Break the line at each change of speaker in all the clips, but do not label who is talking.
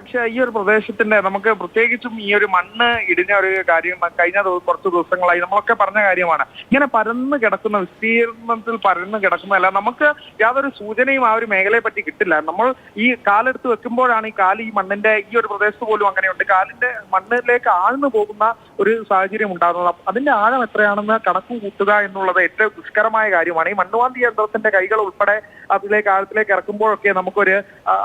പക്ഷെ ഈ ഒരു പ്രദേശത്തിന്റെ നമുക്ക് പ്രത്യേകിച്ചും ഈ ഒരു മണ്ണ് ഇടിഞ്ഞ ഒരു കാര്യം കഴിഞ്ഞ കുറച്ച് ദിവസങ്ങളായി നമ്മളൊക്കെ പറഞ്ഞ കാര്യമാണ്. ഇങ്ങനെ പരന്ന് കിടക്കുന്ന വിസ്തീർണത്തിൽ പരന്ന് കിടക്കുന്നതല്ല, നമുക്ക് യാതൊരു സൂചനയും ആ ഒരു മേഖലയെ പറ്റി കിട്ടില്ല. നമ്മൾ ഈ കാലെടുത്ത് വെക്കുമ്പോഴാണ് ഈ കാല് ഈ മണ്ണിന്റെ ഈ ഒരു പ്രദേശത്ത് പോലും അങ്ങനെയുണ്ട്, കാലിന്റെ മണ്ണിലേക്ക് ആഴ്ന്നു പോകുന്ന ഒരു സാഹചര്യം ഉണ്ടാകുന്നത്. അതിന്റെ ആഴം എത്രയാണെന്ന് കണക്ക് കൂട്ടുക എന്നുള്ളത് ഏറ്റവും ദുഷ്കരമായ കാര്യമാണ്. ഈ മണ്ണുമാന്തി യന്ത്രത്തിന്റെ കൈകൾ ഉൾപ്പെടെ അതിലേക്ക് ആഴത്തിലേക്ക് ഇറക്കുമ്പോഴൊക്കെ നമുക്കൊരു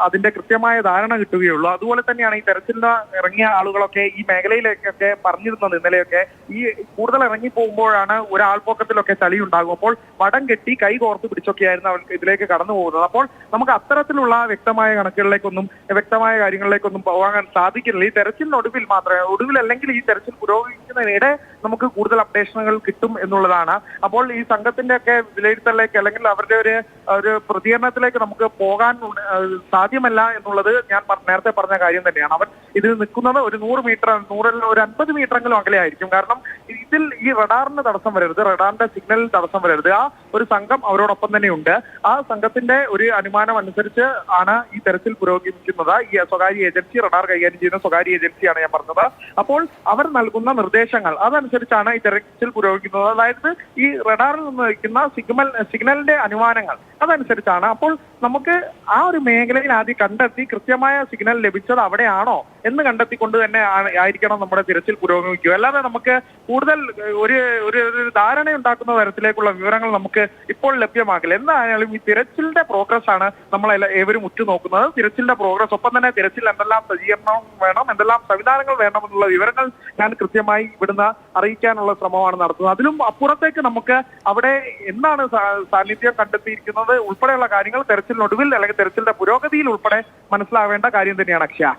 അതിന്റെ കൃത്യമായ ധാരണ കിട്ടുകയുള്ളൂ. അതുപോലെ തന്നെയാണ് ഈ തെരച്ചിലിന് ഇറങ്ങിയ ആളുകളൊക്കെ ഈ മേഖലയിലേക്കൊക്കെ പറഞ്ഞിരുന്നത്. ഇന്നലെയൊക്കെ ഈ കൂടുതൽ ഇറങ്ങി പോകുമ്പോഴാണ് ഒരാൾപ്പൊക്കത്തിലൊക്കെ ചളി ഉണ്ടാകും. അപ്പോൾ വടം കെട്ടി കൈ കോർത്ത് പിടിച്ചൊക്കെയായിരുന്നു അവർക്ക് ഇതിലേക്ക് കടന്നു പോകുന്നത്. അപ്പോൾ നമുക്ക് അത്തരത്തിലുള്ള വ്യക്തമായ കണക്കുകളിലേക്കൊന്നും വ്യക്തമായ കാര്യങ്ങളിലേക്കൊന്നും പോകാൻ സാധിക്കില്ല. ഈ തെരച്ചിലിനൊടുവിൽ മാത്രമേ, ഒടുവിലല്ലെങ്കിൽ ഈ തെരച്ചിൽ പുരോഗമിക്കുന്നതിനിടെ നമുക്ക് കൂടുതൽ അപ്ഡേഷനുകൾ കിട്ടും എന്നുള്ളതാണ്. അപ്പോൾ ഈ സംഘത്തിന്റെ ഒക്കെ വിലയിരുത്തലിലേക്ക് അല്ലെങ്കിൽ അവരുടെ ഒരു പ്രതികരണത്തിലേക്ക് നമുക്ക് പോകാൻ സാധ്യമല്ല എന്നുള്ളത് ഞാൻ നേരത്തെ പറഞ്ഞ കാര്യം തന്നെയാണ്. അവർ ഇതിൽ നിൽക്കുന്നത് ഒരു 100 മീറ്റർ, ഒരു 50 മീറ്ററെങ്കിലും അകലെ ആയിരിക്കും. കാരണം ഇതിൽ ഈ റഡാറിന് തടസ്സം വരരുത്, റഡാറിന്റെ സിഗ്നലിൽ തടസ്സം വരരുത്. ആ ഒരു സംഘം അവരോടൊപ്പം തന്നെയുണ്ട്. ആ സംഘത്തിന്റെ ഒരു അനുമാനം അനുസരിച്ച് ആണ് ഈ തെരച്ചിൽ പുരോഗമിക്കുന്നത്. ഈ സ്വകാര്യ ഏജൻസി, റഡാർ കൈകാര്യം ചെയ്യുന്ന സ്വകാര്യ ഏജൻസിയാണ് ഞാൻ പറഞ്ഞത്. അപ്പോൾ അവർ നൽകുന്ന നിർദ്ദേശങ്ങൾ അതനുസരിച്ചാണ് ഈ തെരച്ചിൽ പുരോഗമിക്കുന്നത്. അതായത് ഈ റഡാറിൽ നിന്ന് വയ്ക്കുന്ന സിഗ്നലിന്റെ അനുമാനങ്ങൾ അതനുസരിച്ചാണ്. അപ്പോൾ നമുക്ക് ആ ഒരു മേഖലയിൽ ആദ്യം കണ്ടെത്തി കൃത്യമായ സിഗ്നൽ ലഭിച്ചത് അവിടെയാണോ എന്ന് കണ്ടെത്തിക്കൊണ്ട് തന്നെ ആയിരിക്കണം നമ്മുടെ തിരച്ചിൽ പുരോഗമിക്കുക. അല്ലാതെ നമുക്ക് കൂടുതൽ ഒരു ധാരണയുണ്ടാക്കുന്ന തരത്തിലേക്കുള്ള വിവരങ്ങൾ നമുക്ക് ഇപ്പോൾ ലഭ്യമാകില്ല. എന്തായാലും ഈ തിരച്ചിലിന്റെ പ്രോഗ്രസ് ആണ് നമ്മൾ ഏവരും ഉറ്റുനോക്കുന്നത്. തിരച്ചിലിന്റെ പ്രോഗ്രസ്, ഒപ്പം തന്നെ തിരച്ചിൽ എന്തെല്ലാം സജ്ജീകരണം വേണം, എന്തെല്ലാം സംവിധാനങ്ങൾ വേണമെന്നുള്ള വിവരങ്ങൾ ഞാൻ കൃത്യമായി ഇവിടുന്ന് അറിയിക്കാനുള്ള ശ്രമമാണ് നടത്തുന്നത്. അതിലും അപ്പുറത്തേക്ക് നമുക്ക് അവിടെ എന്താണ് സാന്നിധ്യം കണ്ടെത്തിയിരിക്കുന്നത് ഉൾപ്പെടെയുള്ള കാര്യങ്ങൾ തെരച്ചിലിനൊടുവിൽ അല്ലെങ്കിൽ തെരച്ചിലിന്റെ പുരോഗതിയിൽ ഉൾപ്പെടെ മനസ്സിലാവേണ്ട കാര്യം തന്നെയാണ്. അക്ഷയ,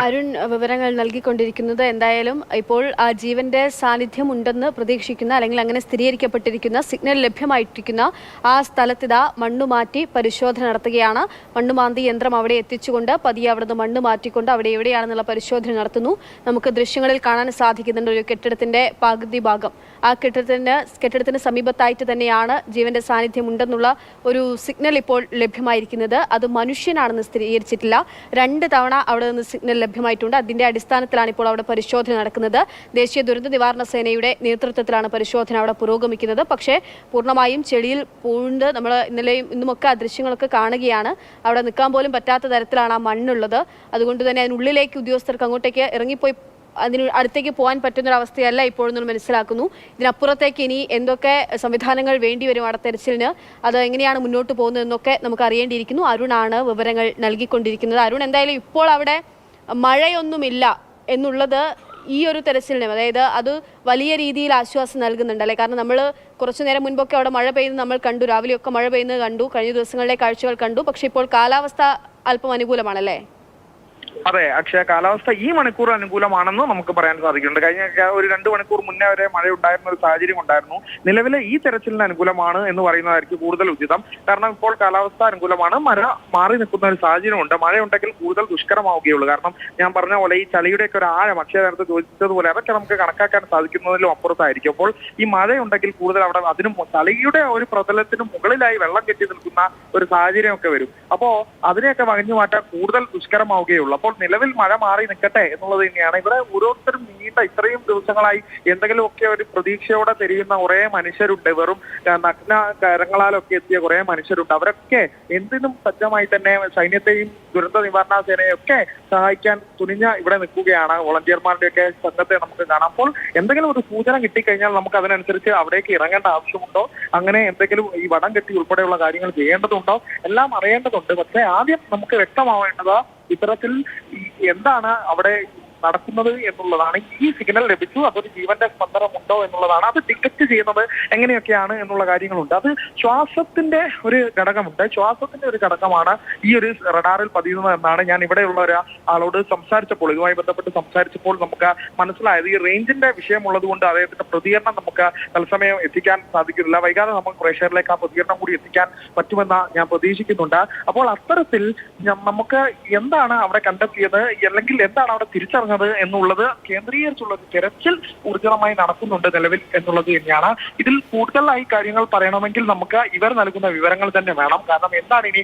അരുൺ വിവരങ്ങൾ നൽകിക്കൊണ്ടിരിക്കുന്നത്. എന്തായാലും ഇപ്പോൾ ആ ജീവന്റെ സാന്നിധ്യം ഉണ്ടെന്ന് പ്രതീക്ഷിക്കുന്ന അല്ലെങ്കിൽ അങ്ങനെ സ്ഥിരീകരിക്കപ്പെട്ടിരിക്കുന്ന സിഗ്നൽ ലഭ്യമായിട്ടിരിക്കുന്ന ആ സ്ഥലത്തിതാ മണ്ണുമാറ്റി പരിശോധന നടത്തുകയാണ്. മണ്ണുമാന്തി യന്ത്രം അവിടെ എത്തിച്ചുകൊണ്ട് പതിയെ അവിടുന്ന് മണ്ണ് മാറ്റിക്കൊണ്ട് അവിടെ എവിടെയാണെന്നുള്ള പരിശോധന നടത്തുന്നു. നമുക്ക് ദൃശ്യങ്ങളിൽ കാണാൻ സാധിക്കുന്നുണ്ട് ഒരു കെട്ടിടത്തിന്റെ പകുതി ഭാഗം. ആ കെട്ടിടത്തിന് സമീപത്തായിട്ട് തന്നെയാണ് ജീവന്റെ സാന്നിധ്യം ഉണ്ടെന്നുള്ള ഒരു സിഗ്നൽ ഇപ്പോൾ ലഭ്യമായിരിക്കുന്നത്. അത് മനുഷ്യനാണെന്ന് സ്ഥിരീകരിച്ചിട്ടില്ല. 2 തവണ അവിടെ നിന്ന് സിഗ്നൽ ലഭ്യമായിട്ടുണ്ട്. അതിന്റെ അടിസ്ഥാനത്തിലാണ് ഇപ്പോൾ അവിടെ പരിശോധന നടക്കുന്നത്. ദേശീയ ദുരന്ത നിവാരണ സേനയുടെ നേതൃത്വത്തിലാണ് പരിശോധന അവിടെ പുരോഗമിക്കുന്നത്. പക്ഷേ പൂർണ്ണമായും ചെളിയിൽ പൂണ്ട് നമ്മൾ ഇന്നലെയും ഇന്നുമൊക്കെ ആ ദൃശ്യങ്ങളൊക്കെ കാണുകയാണ്. അവിടെ നിൽക്കാൻ പോലും പറ്റാത്ത തരത്തിലാണ് ആ മണ്ണുള്ളത്. അതുകൊണ്ട് തന്നെ അതിനുള്ളിലേക്ക് ഉദ്യോഗസ്ഥർക്ക് അങ്ങോട്ടേക്ക് ഇറങ്ങിപ്പോയി അതിന് അടുത്തേക്ക് പോകാൻ പറ്റുന്നൊരവസ്ഥയല്ല ഇപ്പോഴെന്ന് മനസ്സിലാക്കുന്നു. ഇതിനപ്പുറത്തേക്ക് ഇനി എന്തൊക്കെ സംവിധാനങ്ങൾ വേണ്ടിവരും അവിടെ തെരച്ചിലിന്, അത് എങ്ങനെയാണ് മുന്നോട്ട് പോകുന്നതെന്നൊക്കെ നമുക്ക് അറിയേണ്ടിയിരിക്കുന്നു. അരുണാണ് വിവരങ്ങൾ നൽകിക്കൊണ്ടിരിക്കുന്നത്. അരുൺ, എന്തായാലും ഇപ്പോൾ അവിടെ മഴയൊന്നുമില്ല എന്നുള്ളത് ഈ ഒരു തെരച്ചിലിനും, അതായത് അത് വലിയ രീതിയിൽ ആശ്വാസം നൽകുന്നുണ്ട് അല്ലേ? കാരണം നമ്മൾ കുറച്ചു നേരം മുൻപൊക്കെ അവിടെ മഴ പെയ്യുന്നത് നമ്മൾ കണ്ടു, രാവിലെയൊക്കെ മഴ പെയ്യുന്നത് കണ്ടു, കഴിഞ്ഞ ദിവസങ്ങളിലെ കാഴ്ചകൾ കണ്ടു. പക്ഷെ ഇപ്പോൾ കാലാവസ്ഥ അല്പം അനുകൂലമാണല്ലേ?
അതെ അക്ഷയ, കാലാവസ്ഥ ഈ മണിക്കൂർ അനുകൂലമാണെന്ന് നമുക്ക് പറയാൻ സാധിക്കുന്നുണ്ട്. കഴിഞ്ഞ ഒരു 2 മണിക്കൂർ മുന്നേ വരെ മഴ ഉണ്ടായിരുന്ന ഒരു സാഹചര്യം ഉണ്ടായിരുന്നു. നിലവിലെ ഈ തെരച്ചിലിന് അനുകൂലമാണ് എന്ന് പറയുന്നതായിരിക്കും കൂടുതൽ ഉചിതം. കാരണം ഇപ്പോൾ കാലാവസ്ഥ അനുകൂലമാണ്, മഴ മാറി നിൽക്കുന്ന ഒരു സാഹചര്യമുണ്ട്. മഴയുണ്ടെങ്കിൽ കൂടുതൽ ദുഷ്കരമാവുകയുള്ളൂ. കാരണം ഞാൻ പറഞ്ഞ പോലെ ഈ ചളിയുടെയൊക്കെ ഒരു ആഴം അക്ഷയ നേരത്തെ ചോദിച്ചതുപോലെ അതൊക്കെ നമുക്ക് കണക്കാക്കാൻ സാധിക്കുന്നതിലും അപ്പുറത്തായിരിക്കും. അപ്പോൾ ഈ മഴയുണ്ടെങ്കിൽ കൂടുതൽ അവിടെ അതിനും ചളിയുടെ ഒരു പ്രതലത്തിന് മുകളിലായി വെള്ളം കെട്ടി നിൽക്കുന്ന ഒരു സാഹചര്യമൊക്കെ വരും. അപ്പോൾ അതിനെയൊക്കെ വകഞ്ഞു മാറ്റാൻ കൂടുതൽ ദുഷ്കരമാവുകയുള്ളൂ. അപ്പോൾ നിലവിൽ മഴ മാറി നിൽക്കട്ടെ എന്നുള്ളത് തന്നെയാണ്. ഇവിടെ ഓരോരുത്തരും നീണ്ട ഇത്രയും ദിവസങ്ങളായി എന്തെങ്കിലുമൊക്കെ ഒരു പ്രതീക്ഷയോടെ തിരിയുന്ന കുറെ മനുഷ്യരുണ്ട്. വെറും നഗ്ന കരങ്ങളാലൊക്കെ എത്തിയ കുറെ മനുഷ്യരുണ്ട്. അവരൊക്കെ എന്തിനും സജ്ജമായി തന്നെ സൈന്യത്തെയും ദുരന്ത നിവാരണ സേനയും ഒക്കെ സഹായിക്കാൻ തുനിഞ്ഞ ഇവിടെ നിൽക്കുകയാണ്. വോളണ്ടിയർമാരുടെയൊക്കെ സംഘത്തെ നമുക്ക് കാണാം. അപ്പോൾ എന്തെങ്കിലും ഒരു സൂചന കിട്ടിക്കഴിഞ്ഞാൽ നമുക്ക് അതിനനുസരിച്ച് അവിടേക്ക് ഇറങ്ങേണ്ട ആവശ്യമുണ്ടോ, അങ്ങനെ എന്തെങ്കിലും ഈ വടം കെട്ടി ഉൾപ്പെടെയുള്ള കാര്യങ്ങൾ ചെയ്യേണ്ടതുണ്ടോ, എല്ലാം അറിയേണ്ടതുണ്ട്. പക്ഷേ ആദ്യം നമുക്ക് വ്യക്തമാവേണ്ടത് ഇത്തരത്തിൽ എന്താണ് അവിടെ നടക്കുന്നത് എന്നുള്ളതാണ്. ഈ സിഗ്നൽ ലഭിച്ചു, അതൊരു ജീവന്റെ സ്പന്ദനമുണ്ടോ എന്നുള്ളതാണ്. അത് ഡിറ്റക്ട് ചെയ്യുന്നത് എങ്ങനെയൊക്കെയാണ് എന്നുള്ള കാര്യങ്ങളുണ്ട്. അത് ശ്വാസത്തിന്റെ ഒരു ഘടകമുണ്ട്. ശ്വാസത്തിന്റെ ഒരു ഘടകമാണ് ഈ ഒരു റഡാറിൽ പതിയുന്നത് എന്നാണ് ഞാൻ ഇവിടെയുള്ള ഒരാളോട് സംസാരിച്ചപ്പോൾ, ഇതുമായി ബന്ധപ്പെട്ട് സംസാരിച്ചപ്പോൾ നമുക്ക് മനസ്സിലായത്. ഈ റേഞ്ചിന്റെ വിഷയമുള്ളത് കൊണ്ട് അദ്ദേഹത്തിന്റെ പ്രതികരണം നമുക്ക് തത്സമയം എത്തിക്കാൻ സാധിക്കുന്നില്ല. വൈകാതെ നമുക്ക് പ്രേക്ഷകരിലേക്ക് ആ പ്രതികരണം കൂടി എത്തിക്കാൻ പറ്റുമെന്ന് ഞാൻ പ്രതീക്ഷിക്കുന്നുണ്ട്. അപ്പോൾ അത്തരത്തിൽ നമുക്ക് എന്താണ് അവിടെ കണ്ടെത്തിയത് അല്ലെങ്കിൽ എന്താണ് അവിടെ തിരിച്ചറിഞ്ഞത് പറഞ്ഞത് എന്നുള്ളത് കേന്ദ്രീകരിച്ചുള്ള തെരച്ചിൽ ഊർജിതമായി നടക്കുന്നുണ്ട് നിലവിൽ എന്നുള്ളത് തന്നെയാണ്. ഇതിൽ കൂടുതലായി കാര്യങ്ങൾ പറയണമെങ്കിൽ നമുക്ക് ഇവർ നൽകുന്ന വിവരങ്ങൾ തന്നെ വേണം. കാരണം എന്താണ് ഇനി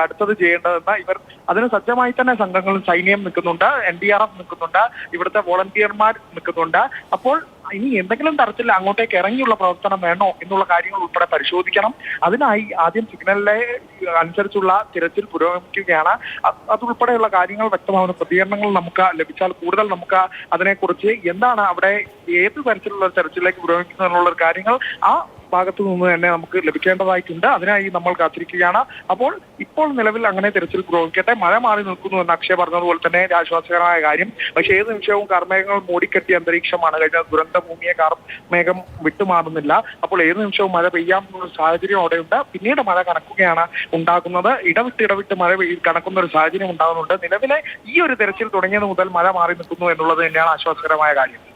അടുത്തത് ചെയ്യേണ്ടതെന്ന് ഇവർ അതിന് സജ്ജമായി തന്നെ സംഘങ്ങൾ സൈന്യം നിൽക്കുന്നുണ്ട്, NDRF നിൽക്കുന്നുണ്ട്, ഇവിടുത്തെ വോളണ്ടിയർമാർ നിൽക്കുന്നുണ്ട്. അപ്പോൾ ഇനി എന്തെങ്കിലും തരത്തിൽ അങ്ങോട്ടേക്ക് ഇറങ്ങിയുള്ള പ്രവർത്തനം വേണോ എന്നുള്ള കാര്യങ്ങൾ ഉൾപ്പെടെ പരിശോധിക്കണം. അതിനായി ആദ്യം സിഗ്നലിലെ അനുസരിച്ചുള്ള തിരച്ചിൽ പുരോഗമിക്കുകയാണ്. അതുൾപ്പെടെയുള്ള കാര്യങ്ങൾ വ്യക്തമാവുന്ന പ്രതികരണങ്ങൾ നമുക്ക് ലഭിച്ചാൽ കൂടുതൽ നമുക്ക് അതിനെക്കുറിച്ച് എന്താണ് അവിടെ ഏത് തരത്തിലുള്ള തെരച്ചിലേക്ക് പുരോഗമിക്കുന്നതിനുള്ള കാര്യങ്ങൾ ആ ഭാഗത്തു നിന്ന് തന്നെ നമുക്ക് ലഭിക്കേണ്ടതായിട്ടുണ്ട്. അതിനായി നമ്മൾ കാത്തിരിക്കുകയാണ്. അപ്പോൾ ഇപ്പോൾ നിലവിൽ അങ്ങനെ തിരച്ചിൽ പുരോഗമിക്കട്ടെ. മഴ മാറി നിൽക്കുന്നു എന്ന് അക്ഷയ് പറഞ്ഞതുപോലെ തന്നെ ആശ്വാസകരമായ കാര്യം. പക്ഷേ ഏത് നിമിഷവും കാർമേഘങ്ങൾ മൂടിക്കെട്ടിയ അന്തരീക്ഷമാണ്. കഴിഞ്ഞ ദുരന്ത ഭൂമിയെ കാർമേഘം വിട്ടുമാറുന്നില്ല. അപ്പോൾ ഏത് നിമിഷവും മഴ പെയ്യാമെന്നുള്ള സാഹചര്യം അവിടെയുണ്ട്. പിന്നീട് മഴ കനക്കുകയാണ് ഉണ്ടാകുന്നത്. ഇടവിട്ട് മഴ കനക്കുന്ന ഒരു സാഹചര്യം ഉണ്ടാകുന്നുണ്ട്. നിലവിലെ ഈ ഒരു തെരച്ചിൽ തുടങ്ങിയത് മുതൽ മഴ മാറി നിൽക്കുന്നു എന്നുള്ളത് തന്നെയാണ് ആശ്വാസകരമായ കാര്യം.